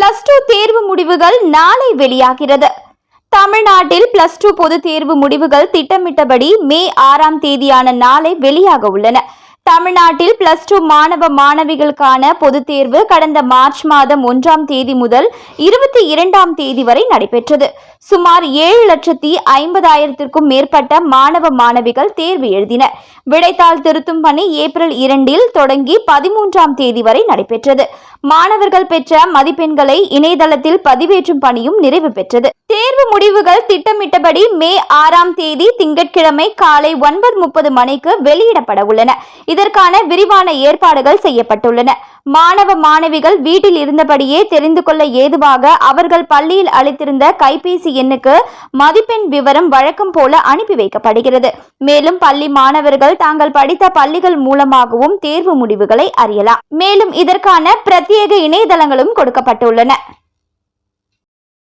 +2 தேர்வு முடிவுகள் நாளை வெளியாகிறது. தமிழ்நாட்டில் +2 பொதுத் தேர்வு முடிவுகள் திட்டமிட்டபடி மே 6ஆம் தேதியான நாளை வெளியாக உள்ளன. தமிழ்நாட்டில் +2 மாணவ மாணவிகளுக்கான பொதுத் தேர்வு கடந்த மார்ச் மாதம் 1ஆம் தேதி முதல் 22ஆம் தேதி வரை நடைபெற்றது. சுமார் 7,50,000க்கும் மேற்பட்ட மாணவ மாணவிகள் தேர்வு எழுதினர். விடைத்தாள் திருத்தும் பணி ஏப்ரல் 2இல் தொடங்கி 13ஆம் தேதி வரை நடைபெற்றது. மாணவர்கள் பெற்ற மதிப்பெண்களை இணையதளத்தில் பதிவேற்றும் பணியும் நிறைவு பெற்றது. தேர்வு முடிவுகள் திட்டமிட்டபடி மே 6ஆம் தேதி திங்கட்கிழமை காலை 9:30 மணிக்கு வெளியிடப்பட உள்ளன. இதற்கான விரிவான ஏற்பாடுகள் செய்யப்பட்டுள்ளன. மாணவ மாணவிகள் வீட்டில் இருந்தபடியே தெரிந்து கொள்ள ஏதுவாக அவர்கள் பள்ளியில் அளித்திருந்த கைபேசி எண்ணுக்கு மதிப்பெண் விவரம் வழக்கம் போல அனுப்பி வைக்கப்படுகிறது. மேலும் பள்ளி மாணவர்கள் தாங்கள் படித்த பள்ளிகள் மூலமாகவும் தேர்வு முடிவுகளை அறியலாம். மேலும் இதற்கான பிரத்யேக இணையதளங்களும் கொடுக்கப்பட்டுள்ளன.